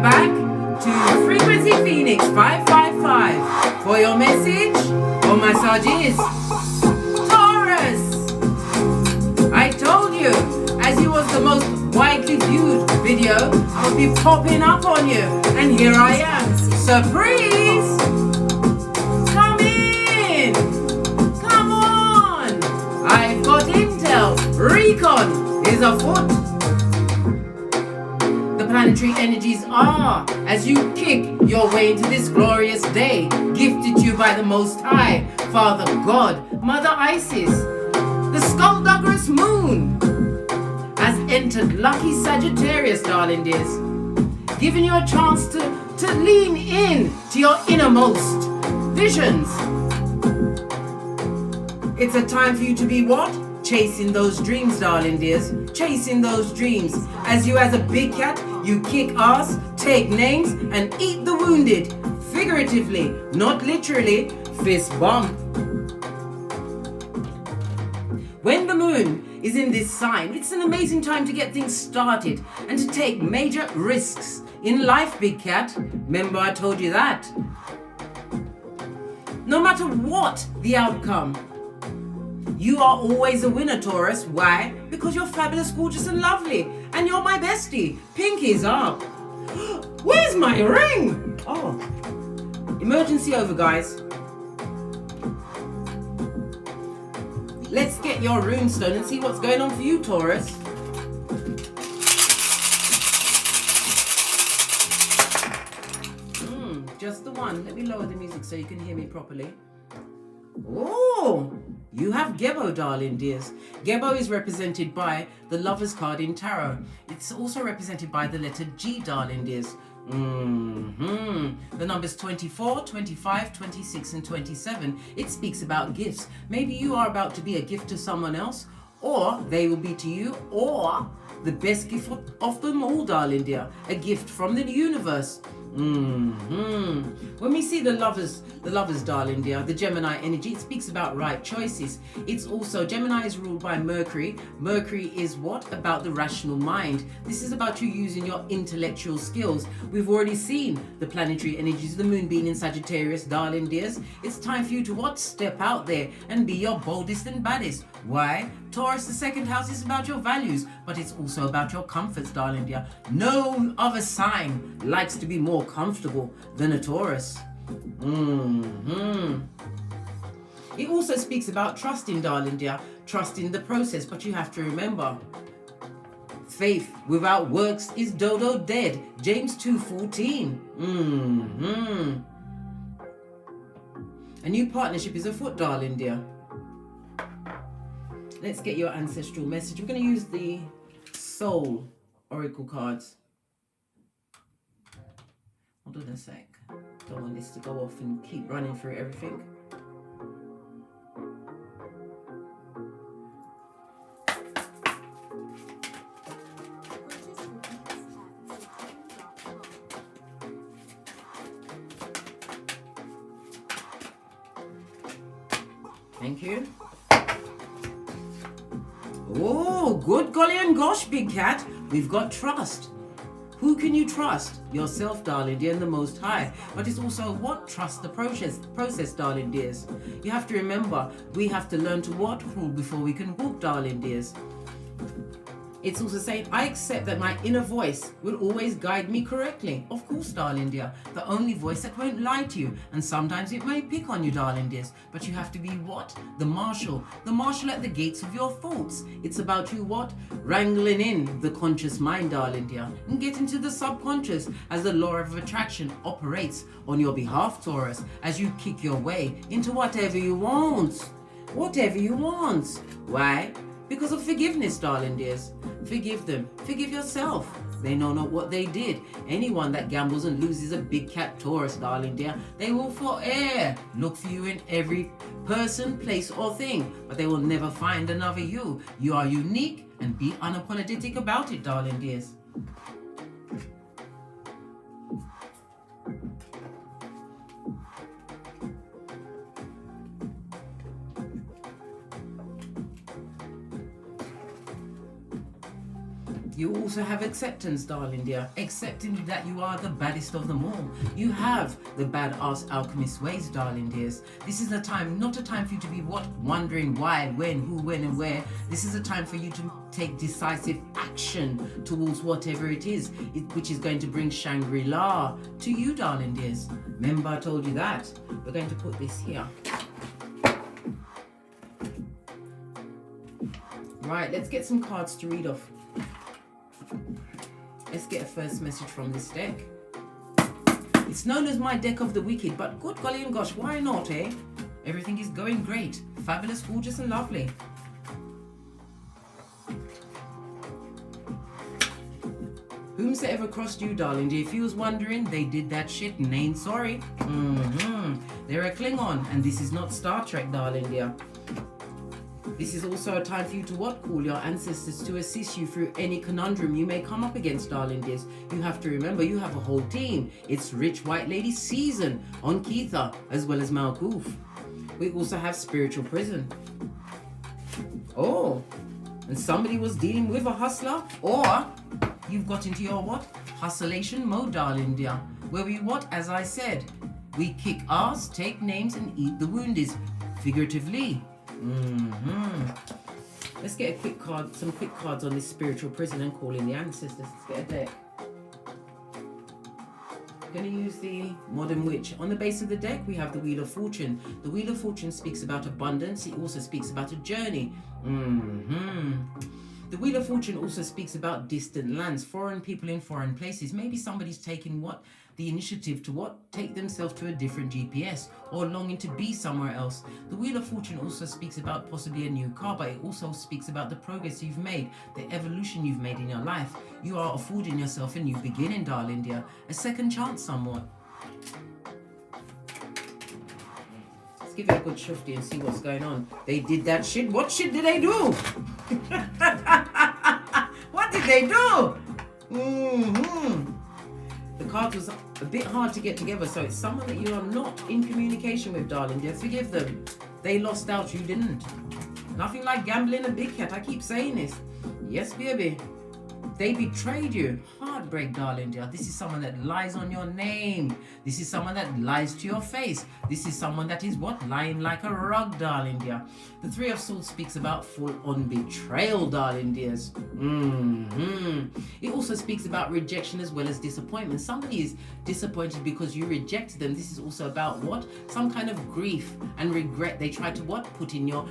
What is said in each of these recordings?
back to Frequency Phoenix 555 for your message or massages. Taurus! I told you, as you was the most widely viewed video, I would be popping up on you. And here I am. Surprise! Come in! Come on! I've got intel. Recon is afoot. The planetary energies are, as you kick your way into this glorious day, gifted to you by the Most High, Father God, Mother Isis. The skullduggerous moon has entered lucky Sagittarius, darling dears, giving you a chance to lean in to your innermost visions. It's a time for you to be what? Chasing those dreams, darling dears. Chasing those dreams. As you, as a big cat, you kick ass, take names, and eat the wounded. Figuratively, not literally. Fist bump. When the moon is in this sign, it's an amazing time to get things started and to take major risks in life, big cat. Remember I told you that. No matter what the outcome, you are always a winner, Taurus. Why? Because you're fabulous, gorgeous, and lovely. And you're my bestie. Pinky's up. Where's my ring? Oh. Emergency over, guys. Let's get your rune stone and see what's going on for you, Taurus. Just the one. Let me lower the music so you can hear me properly. Oh, you have Gebo, darling dears. Gebo is represented by the Lover's card in Tarot. It's also represented by the letter G, darling dears. The numbers 24, 25, 26 and 27. It speaks about gifts. Maybe you are about to be a gift to someone else, or they will be to you, or the best gift of them all, darling dear, a gift from the universe. When we see the lovers, darling dear, the Gemini energy, it speaks about right choices. It's also, Gemini is ruled by Mercury. Mercury is what? About the rational mind. This is about you using your intellectual skills. We've already seen the planetary energies, the moon being in Sagittarius, darling dears. It's time for you to what? Step out there and be your boldest and baddest. Why? Taurus, the second house is about your values, but it's also about your comforts, darling dear. No other sign likes to be more comfortable than a Taurus. It also speaks about trusting, darling dear, trusting the process, but you have to remember, faith without works is dodo dead. James 2:14. A new partnership is afoot, darling dear. Let's get your ancestral message. We're going to use the Soul Oracle cards. Hold on a sec. Don't want this to go off and keep running through everything. Thank you. Oh, good golly and gosh, big cat. We've got trust. Who can you trust? Yourself, darling dear, and the Most High. But it's also what? Trust the process, darling dears. You have to remember, we have to learn to what? Crawl before we can walk, darling dears. It's also saying, I accept that my inner voice will always guide me correctly. Of course, darling dear, the only voice that won't lie to you. And sometimes it may pick on you, darling dears. But you have to be what? The marshal at the gates of your thoughts. It's about you what? Wrangling in the conscious mind, darling dear. And get into the subconscious as the law of attraction operates on your behalf, Taurus. As you kick your way into whatever you want. Whatever you want. Why? Because of forgiveness, darling dears. Forgive them. Forgive yourself. They know not what they did. Anyone that gambles and loses a big cat Taurus, darling dear, they will forever look for you in every person, place or thing. But they will never find another you. You are unique and be unapologetic about it, darling dears. You also have acceptance, darling dear. Accepting that you are the baddest of them all. You have the badass alchemist ways, darling dears. This is a time, not a time for you to be wondering why, when, who, when and where. This is a time for you to take decisive action towards whatever it is, which is going to bring Shangri-La to you, darling dears. Remember I told you that. We're going to put this here. Right, let's get some cards to read off. Let's get a first message from this deck. It's known as my deck of the wicked, but good golly and gosh, why not, eh? Everything is going great, fabulous, gorgeous and lovely. Whomsoever crossed you, darling dear, if you was wondering, they did that shit and ain't sorry. They're a Klingon, and this is not Star Trek, darling dear. This is also a time for you to call your ancestors to assist you through any conundrum you may come up against, darling dears. You have to remember you have a whole team. It's Rich White Lady season on Keitha as well as Malkuth. We also have spiritual prison. Oh, and somebody was dealing with a hustler, or you've got into your hustlation mode, darling dear, where we as I said, we kick ass, take names and eat the woundies, figuratively. Let's get some quick cards on this spiritual prison and call in the ancestors. Let's get a deck. Going to use the Modern Witch. On the base of the deck, we have the Wheel of Fortune. The Wheel of Fortune speaks about abundance. It also speaks about a journey. The Wheel of Fortune also speaks about distant lands, foreign people in foreign places. Maybe somebody's taking the initiative to take themselves to a different GPS, or longing to be somewhere else. The Wheel of Fortune also speaks about possibly a new car, but it also speaks about the progress you've made, the evolution you've made in your life. You are affording yourself a new beginning, darling dear, a second chance somewhat. Let's give it a good shufty and see what's going on. They did that shit. What shit did they do? What did they do? The card was a bit hard to get together, so it's someone that you are not in communication with, darling dear. Forgive them. They lost out, you didn't. Nothing like gambling a big cat. I keep saying this. Yes, baby. They betrayed you. Heartbreak, darling dear. This is someone that lies on your name. This is someone that lies to your face. This is someone that is lying like a rug, darling dear. The Three of Swords speaks about full-on betrayal, darling dears. It also speaks about rejection as well as disappointment. Somebody is disappointed because you rejected them. This is also about some kind of grief and regret they try to put in your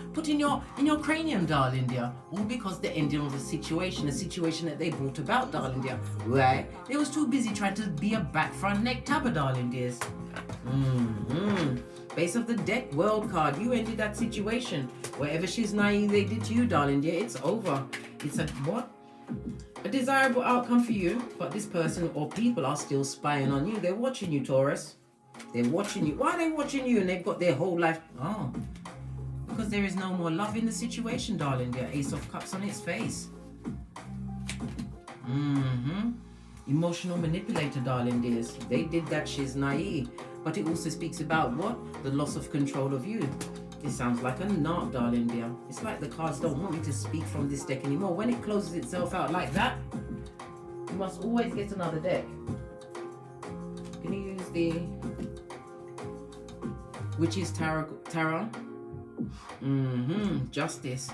cranium, darling dear. All because the ending of a situation that they brought about, darling dear. Right? They was too busy trying to be a back front neck tabber, darling dears. Base of the deck, World card. You ended that situation. Whatever she's naive they did to you, darling dear, it's over. It's a desirable outcome for you, but this person or people are still spying on you. They're watching you, Taurus. They're watching you. Why are they watching you? And they've got their whole life. Because there is no more love in the situation, darling dear. Ace of Cups on its face. Emotional manipulator, darling dears. They did that, she's naive. But it also speaks about the loss of control of you. This sounds like a knot, darling dear. It's like the cards don't want me to speak from this deck anymore. When it closes itself out like that, you must always get another deck. Can you use the Witch's Tarot? Justice.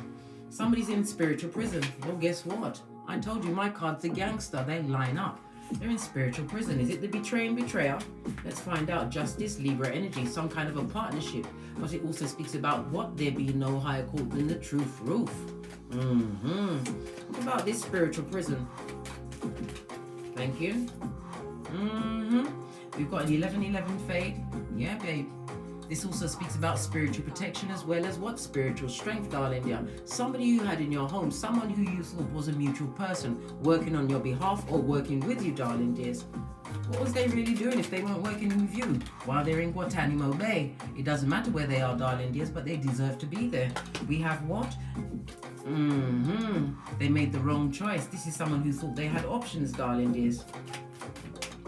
Somebody's in spiritual prison. Well, guess what? I told you my card's a gangster. They line up. They're in spiritual prison. Is it the betrayer and betrayer? Let's find out. Justice, Libra energy, some kind of a partnership. But it also speaks about there be no higher court than the truth roof. What about this spiritual prison? Thank you. We've got an 11-11 fade. Yeah, babe. This also speaks about spiritual protection as well as spiritual strength, darling dear. Somebody you had in your home, someone who you thought was a mutual person, working on your behalf or working with you, darling dears. What was they really doing if they weren't working with you while they're in Guantanamo Bay? It doesn't matter where they are, darling dears, but they deserve to be there. We have They made the wrong choice. This is someone who thought they had options, darling dears.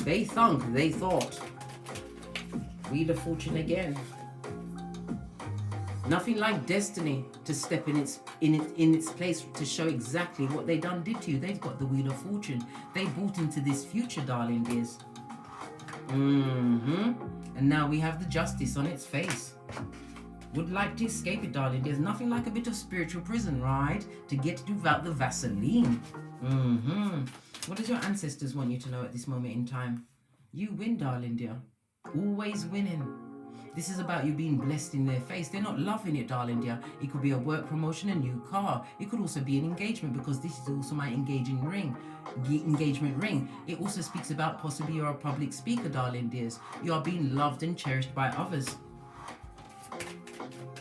They thought. Wheel of Fortune again. Nothing like destiny to step in its place to show exactly what they done did to you. They've got the Wheel of Fortune. They bought into this future, darling dears. And now we have the Justice on its face. Would like to escape it, darling. There's nothing like a bit of spiritual prison, right? To get it without the Vaseline. What does your ancestors want you to know at this moment in time? You win, darling dear. Always winning. This is about you being blessed in their face. They're not loving it, darling dear. It could be a work promotion, a new car. It could also be an engagement, because this is also my engagement ring. It also speaks about possibly you're a public speaker, darling dears. You are being loved and cherished by others.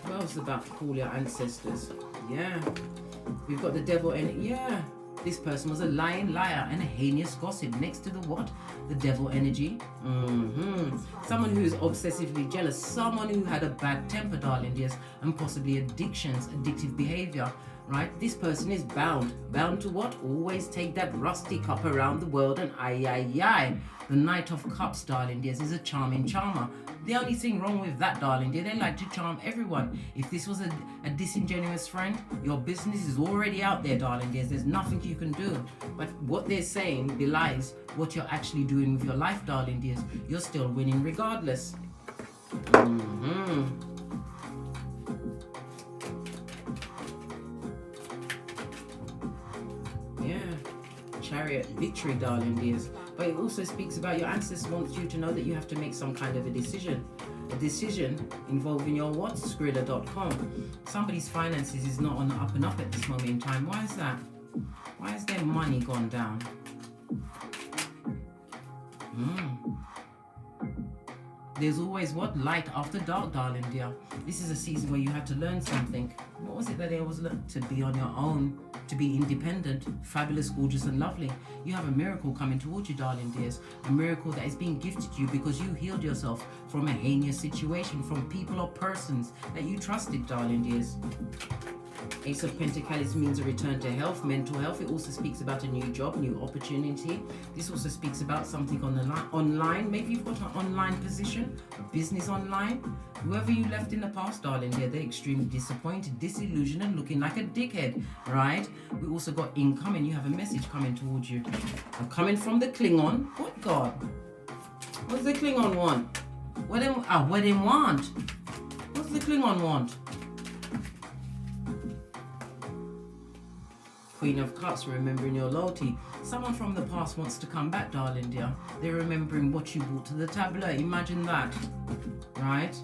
What else about to call your ancestors? Yeah. We've got the devil and yeah. This person was a lying liar and a heinous gossip. Next to the what? The devil energy. Someone who is obsessively jealous. Someone who had a bad temper, darling dears, and possibly addictions, addictive behavior. Right? This person is bound. Bound to what? Always take that rusty cup around the world and The Knight of Cups, darling dears, is a charming charmer. The only thing wrong with that, darling dear, they like to charm everyone. If this was a disingenuous friend, your business is already out there, darling dears. There's nothing you can do. But what they're saying belies what you're actually doing with your life, darling dears. You're still winning regardless. Chariot, victory, darling dears. But it also speaks about your ancestors wants you to know that you have to make some kind of a decision. A decision involving your what? Skrilla.com. Somebody's finances is not on the up and up at this moment in time. Why is that? Why has their money gone down? There's always what? Light after dark, darling dear. This is a season where you have to learn something. What was it that they always learned? To be on your own, to be independent, fabulous, gorgeous and lovely. You have a miracle coming towards you, darling dears. A miracle that is being gifted to you because you healed yourself from a heinous situation, from people or persons that you trusted, darling dears. Ace of Pentacles means a return to health, mental health. It also speaks about a new job, new opportunity. This also speaks about something on the online. Maybe you've got an online position, a business online. Whoever you left in the past, darling dear, they're extremely disappointed, disillusioned and looking like a dickhead, right? We also got incoming. You have a message coming towards you. Coming from the Klingon. What God? What's the Klingon want? What they want? What's the Klingon want? Queen of Cups, remembering your loyalty. Someone from the past wants to come back, darling dear. They're remembering what you brought to the tableau. Imagine that, right?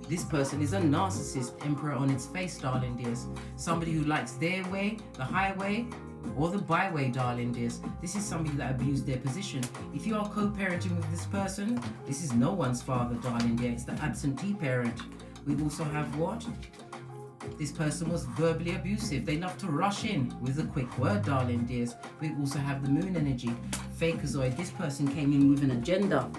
This person is a narcissist, emperor on its face, darling dears. Somebody who likes their way, the highway, or the byway, darling dears. This is somebody that abused their position. If you are co-parenting with this person, this is no one's father, darling dear. It's the absentee parent. We also have what? This person was verbally abusive. They love to rush in with a quick word, darling dears. We also have the moon energy. Fakeazoid. This person came in with an agenda.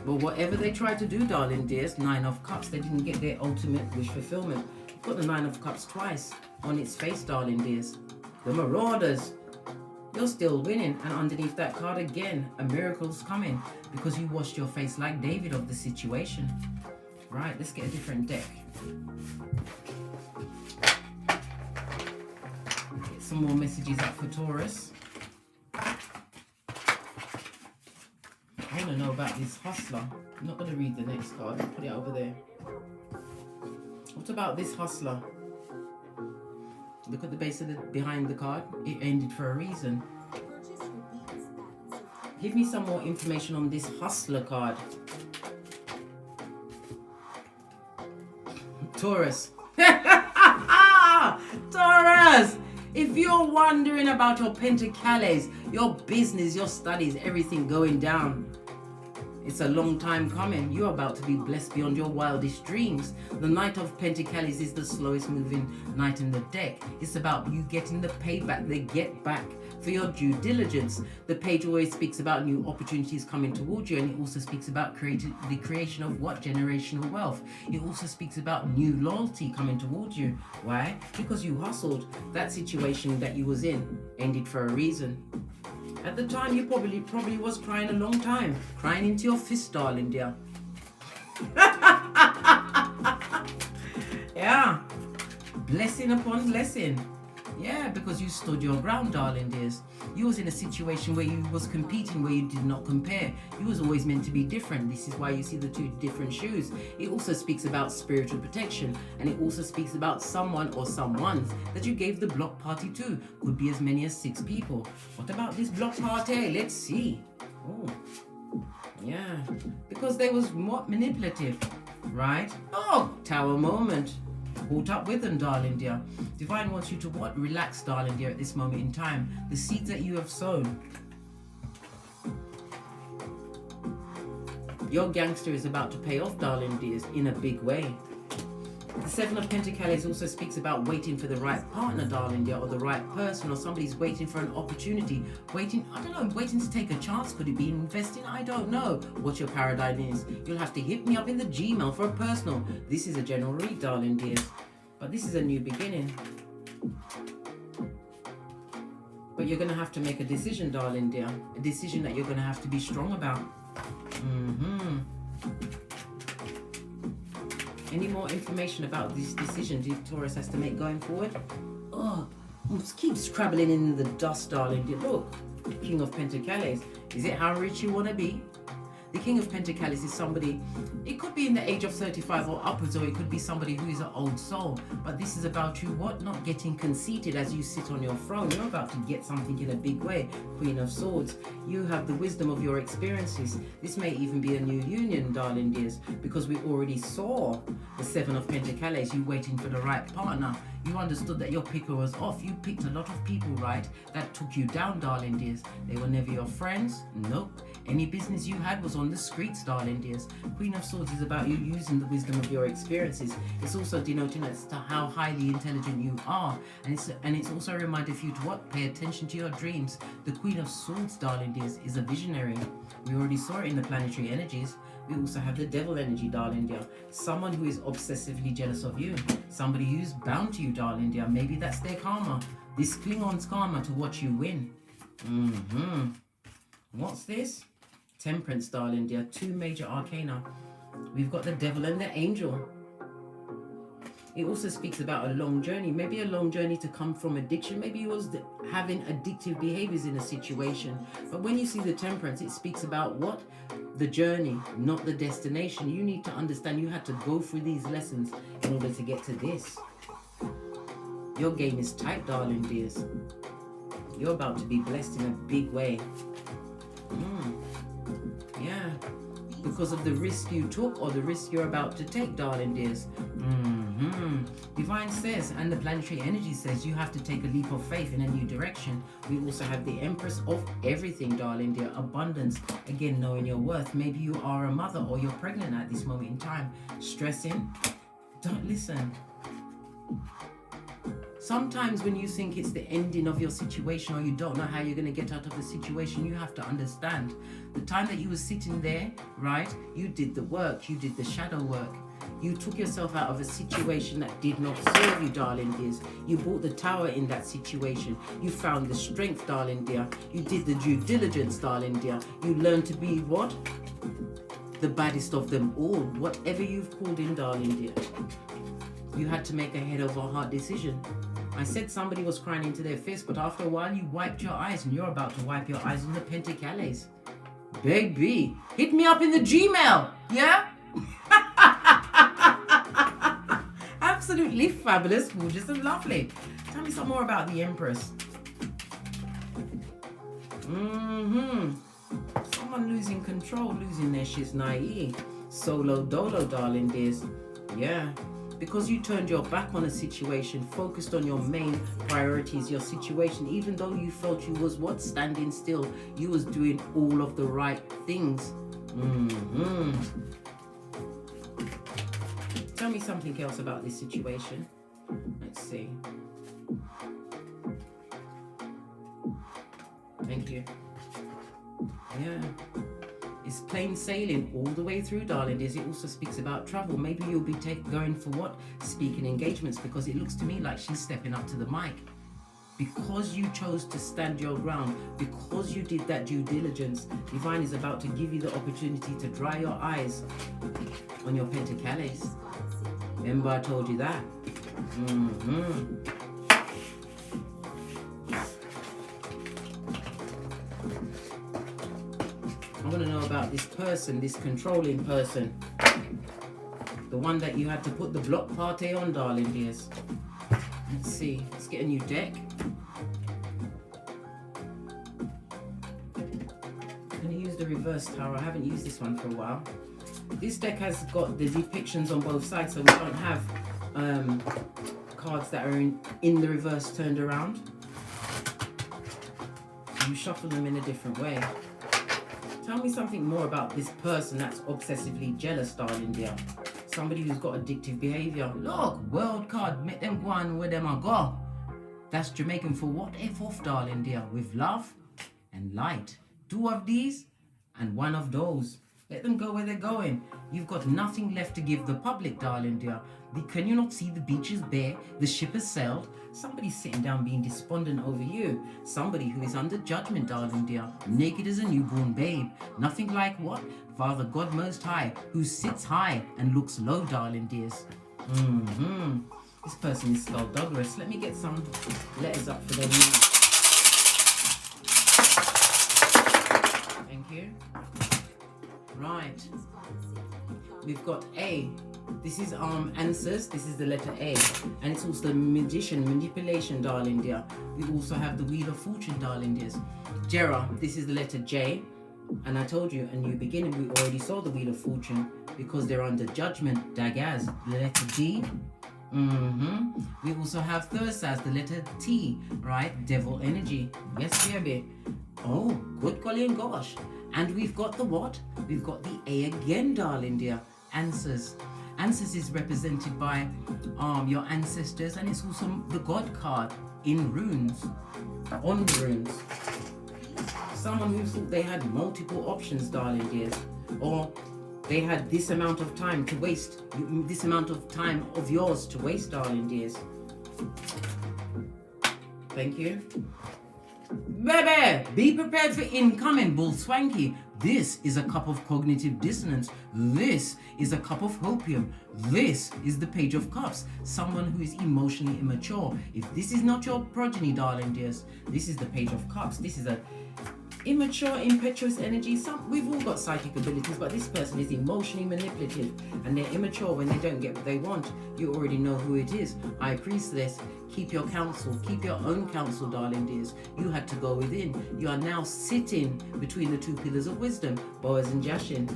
But whatever they tried to do, darling dears, Nine of Cups, they didn't get their ultimate wish fulfillment. You've got the Nine of Cups twice on its face, darling dears. The Marauders. You're still winning. And underneath that card again, a miracle's coming because you washed your face like David of the situation. Right, let's get a different deck. Get some more messages up for Taurus. I want to know about this hustler. I'm not going to read the next card. I'll put it over there. What about this hustler? Look at the base of the behind the card. It ended for a reason. Give me some more information on this hustler card. Taurus. Taurus! If you're wondering about your pentacles, your business, your studies, everything going down, it's a long time coming. You're about to be blessed beyond your wildest dreams. The Knight of Pentacles is the slowest moving knight in the deck. It's about you getting the payback, the get back for your due diligence. The page always speaks about new opportunities coming towards you, and it also speaks about the creation of what? Generational wealth. It also speaks about new loyalty coming towards you. Why? Because you hustled. That situation that you was in ended for a reason. At the time, you probably was crying a long time. Crying into your fist, darling dear. Blessing upon blessing. Yeah, because you stood your ground, darling dears. You was in a situation where you was competing, where you did not compare. You was always meant to be different. This is why you see the two different shoes. It also speaks about spiritual protection, and it also speaks about someone or someones that you gave the block party to. Could be as many as 6 people. What about this block party? Let's see. Oh, yeah, because they was what, manipulative, right? Oh, tower moment. Caught up with them, darling dear. Divine wants you to what? Relax, darling dear, at this moment in time. The seeds that you have sown. Your gangster is about to pay off, darling dears, in a big way. The 7 of Pentacles also speaks about waiting for the right partner, darling dear, or the right person, or somebody's waiting for an opportunity. Waiting, I don't know, waiting to take a chance. Could it be investing? I don't know what your paradigm is. You'll have to hit me up in the Gmail for a personal. This is a general read, darling dears. But this is a new beginning. But you're going to have to make a decision, darling dear. A decision that you're going to have to be strong about. Any more information about this decision Taurus has to make going forward? Oh, keep scrabbling in the dust, darling. Look, King of Pentacles. Is it how rich you want to be? The King of Pentacles is somebody, it could be in the age of 35 or upwards, or it could be somebody who is an old soul. But this is about you, what? Not getting conceited as you sit on your throne. You're about to get something in a big way. Queen of Swords. You have the wisdom of your experiences. This may even be a new union, darling dears, because we already saw the 7 of Pentacles, you waiting for the right partner. You understood that your picker was off. You picked a lot of people, right? That took you down, darling dears. They were never your friends. Nope. Any business you had was on the streets, darling dears. Queen of Swords is about you using the wisdom of your experiences. It's also denoting as to how highly intelligent you are. And it's also a reminder for you to what? Pay attention to your dreams. The Queen of Swords, darling dears, is a visionary. We already saw it in the planetary energies. We also have the devil energy, darling dear. Someone who is obsessively jealous of you. Somebody who's bound to you, darling dear. Maybe that's their karma. This Klingon's karma to watch you win. What's this? Temperance, darling dear. 2 major arcana. We've got the devil and the angel. It also speaks about a long journey. Maybe a long journey to come from addiction. Maybe you was having addictive behaviors in a situation. But when you see the temperance, it speaks about what? The journey, not the destination. You need to understand you had to go through these lessons in order to get to this. Your game is tight, darling dears. You're about to be blessed in a big way. Yeah, because of the risk you took or the risk you're about to take, darling dears. Divine says, and the planetary energy says, you have to take a leap of faith in a new direction. We also have the Empress of everything, darling dear. Abundance, again, knowing your worth. Maybe you are a mother or you're pregnant at this moment in time. Stressing, don't listen. Sometimes when you think it's the ending of your situation or you don't know how you're going to get out of the situation, you have to understand the time that you were sitting there, right? You did the work, you did the shadow work. You took yourself out of a situation that did not serve you, darling dears. You bought the tower in that situation. You found the strength, darling dear. You did the due diligence, darling dear. You learned to be what? The baddest of them all. Whatever you've called in, darling dear. You had to make a head over heart decision. I said somebody was crying into their fist, but after a while you wiped your eyes, and you're about to wipe your eyes on the Pentacles. Baby, hit me up in the Gmail, yeah? Absolutely fabulous, gorgeous, and lovely. Tell me some more about the Empress. Someone losing control, losing their shiznai. Solo dolo, darling dears. Yeah. Because you turned your back on a situation, focused on your main priorities, your situation, even though you felt you was what? Standing still. You was doing all of the right things. Tell me something else about this situation. Let's see. Thank you. Yeah. It's plain sailing all the way through, darling dears. It also speaks about travel. Maybe you'll be going for what? Speaking engagements, because it looks to me like she's stepping up to the mic. Because you chose to stand your ground, because you did that due diligence, Divine is about to give you the opportunity to dry your eyes on your Pentacles. Remember I told you that. I want to know about this person, this controlling person. The one that you had to put the block party on, darling dears. Let's see. Let's get a new deck. I'm going to use the reverse tarot. I haven't used this one for a while. This deck has got the depictions on both sides, so we don't have cards that are in the reverse turned around. You shuffle them in a different way. Tell me something more about this person that's obsessively jealous, darling dear. Somebody who's got addictive behavior. Look, world card, make them go on where them are go. That's Jamaican for what if off, darling dear, with love and light. 2 of these and 1 of those. Let them go where they're going. You've got nothing left to give the public, darling dear. Can you not see the beach is bare? The ship has sailed. Somebody's sitting down being despondent over you. Somebody who is under judgment, darling dear. Naked as a newborn babe. Nothing like what? Father God Most High, who sits high and looks low, darling dears. This person is skullduggerous. Let me get some letters up for their needs. Thank you. Right. We've got A. This is answers. This is the letter A. And it's also the magician, manipulation, darling dear. We also have the wheel of fortune, darling dears. Jera, this is the letter J. And I told you, a new beginning. We already saw the wheel of fortune because they're under judgment. Dagaz, the letter D. We also have Thursas, the letter T, right? Devil energy. Yes, baby. Oh, good golly and gosh. And we've got the what? We've got the A again, darling dear. Answers. Answers is represented by your ancestors, and it's also the God card in runes, on the runes. Someone who thought they had multiple options, darling dears, or they had this amount of time to waste, this amount of time of yours to waste, darling dears. Thank you. Baby, be prepared for incoming, bull swanky. This is a cup of cognitive dissonance. This is a cup of hopium. This is the Page of Cups. Someone who is emotionally immature. If this is not your progeny, darling dears, this is the Page of Cups. This is a immature, impetuous energy. We've all got psychic abilities, but this person is emotionally manipulative and they're immature when they don't get what they want. You already know who it is. High Priestess, keep your counsel, keep your own counsel, darling dears. You had to go within. You are now sitting between the 2 pillars of wisdom, Boaz and Jashin.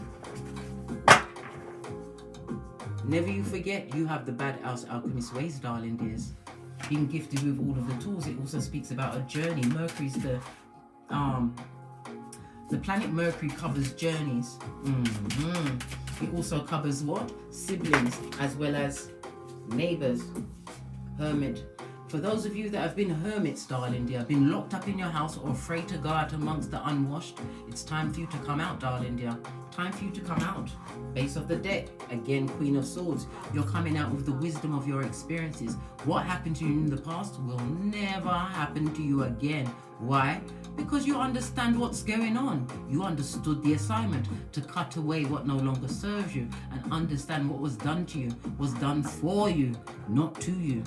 Never you forget, you have the bad house alchemist ways, darling dears. Being gifted with all of the tools. It also speaks about a journey. Mercury's the planet Mercury covers journeys. It also covers what? Siblings, as well as neighbors. Hermit. For those of you that have been hermits, darling dear, been locked up in your house or afraid to go out amongst the unwashed, it's time for you to come out, darling dear. Time for you to come out. Base of the deck, again, Queen of Swords. You're coming out with the wisdom of your experiences. What happened to you in the past will never happen to you again. Why? Because you understand what's going on. You understood the assignment to cut away what no longer serves you and understand what was done to you was done for you, not to you.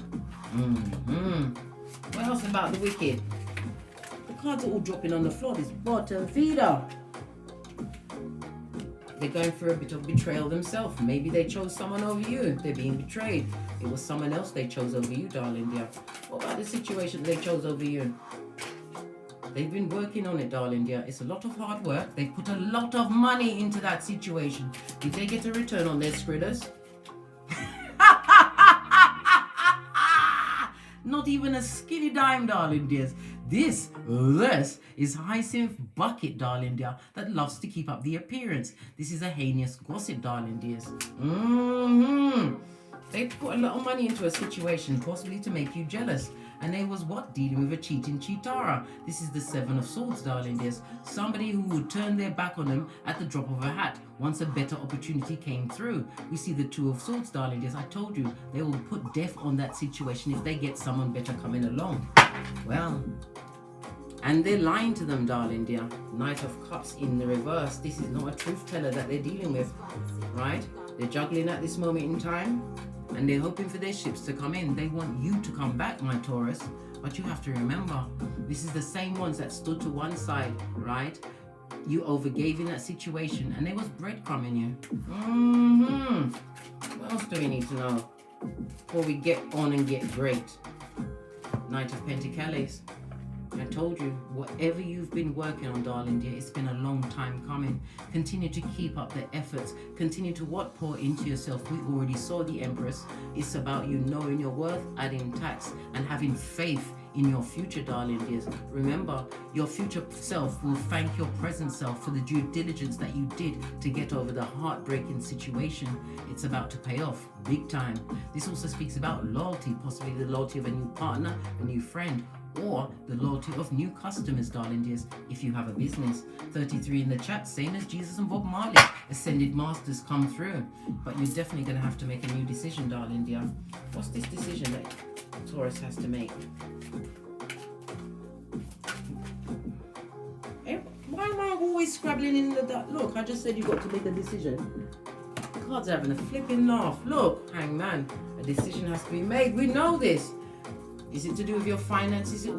What else about the wicked? The cards are all dropping on the floor. This bottom feeder. They're going through a bit of betrayal themselves. Maybe they chose someone over you. They're being betrayed. It was someone else they chose over you, darling dear. What about the situation they chose over you? They've been working on it, darling dear. It's a lot of hard work. They've put a lot of money into that situation. Did they get a return on their skrillers? Not even a skinny dime, darling dears. This is Hyacinth Bucket, darling dear, that loves to keep up the appearance. This is a heinous gossip, darling dears. They put a lot of money into a situation, possibly to make you jealous. And they was what? Dealing with a cheating cheatara. This is the 7 of Swords, darling dears. Somebody who would turn their back on them at the drop of a hat once a better opportunity came through. We see the 2 of Swords, darling dears. I told you, they will put death on that situation if they get someone better coming along. Well, and they're lying to them, darling dear. Knight of Cups in the reverse. This is not a truth teller that they're dealing with, right? They're juggling at this moment in time, and they're hoping for their ships to come in. They want you to come back, my Taurus. But you have to remember, this is the same ones that stood to one side, right? You overgave in that situation, and there was breadcrumbing you. What else do we need to know before we get on and get great? Knight of Pentacles. I told you, whatever you've been working on, darling dear, it's been a long time coming. Continue to keep up the efforts. Continue to pour into yourself. We already saw the Empress. It's about you knowing your worth, adding tax, and having faith in your future, darling dears. Remember, your future self will thank your present self for the due diligence that you did to get over the heartbreaking situation. It's about to pay off big time. This also speaks about loyalty, possibly the loyalty of a new partner, a new friend, or the loyalty of new customers, darling dears, if you have a business. 33 in the chat, same as Jesus and Bob Marley. Ascended masters come through, but you're definitely going to have to make a new decision, darling dear. What's this decision that Taurus has to make? Why am I always scrabbling in the dark? Look, I just said you got to make a decision. The cards are having a flipping laugh. Look, hangman, a decision has to be made. We know this. Is it to do with your finances? It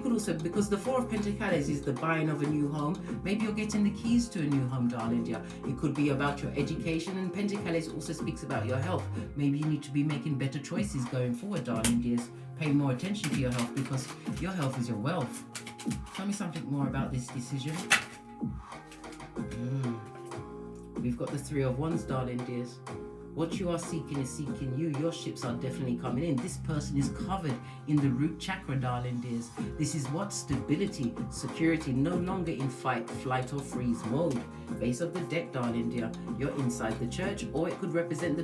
could also, because the Four of Pentacles is the buying of a new home. Maybe you're getting the keys to a new home, darling dear. It could be about your education, and Pentacles also speaks about your health. Maybe you need to be making better choices going forward, darling dears. Pay more attention to your health, because your health is your wealth. Tell me something more about this decision. We've got the Three of Wands, darling dears. What you are seeking is seeking you. Your ships are definitely coming in. This person is covered in the root chakra, darling dears. This is what? Stability, security, no longer in fight, flight, or freeze mode. Base of the deck, darling dear. You're inside the church, or it could represent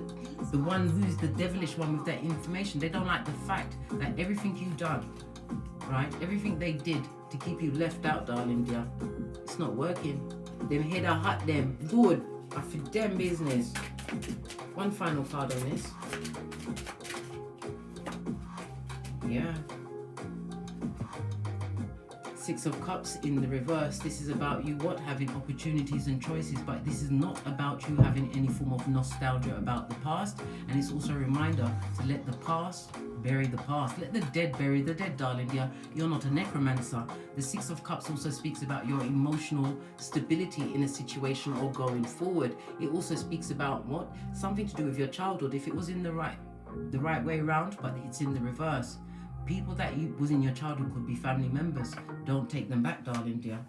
the one who's the devilish one with that information. They don't like the fact that everything you've done, right? Everything they did to keep you left out, darling dear, it's not working. Them head are hot, them good. I for them business. One final card on this. Yeah. Six of Cups in the reverse. This is about you having opportunities and choices, but this is not about you having any form of nostalgia about the past. And it's also a reminder to let the past bury the past. Let the dead bury the dead, darling dear. You're not a necromancer. The Six of Cups also speaks about your emotional stability in a situation or going forward. It also speaks about what? Something to do with your childhood. If it was in the right way around, but it's in the reverse. People that was in your childhood could be family members. Don't take them back, darling dear.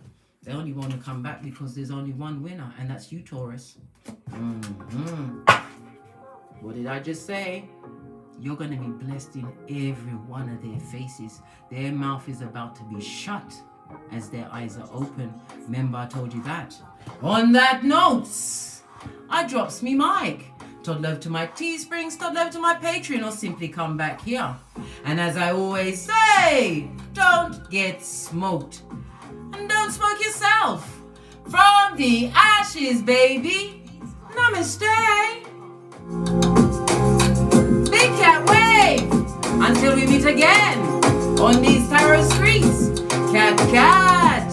They only want to come back because there's only one winner, and that's you, Taurus. What did I just say? You're going to be blessed in every one of their faces. Their mouth is about to be shut as their eyes are open. Remember, I told you that. On that note, I drops me mic. Todd love to my Teespring, Todd love to my Patreon, or simply come back here. And as I always say, don't get smoked. And don't smoke yourself. From the ashes, baby. Namaste. Big cat wave. Until we meet again on these tarot streets. Cat, cat.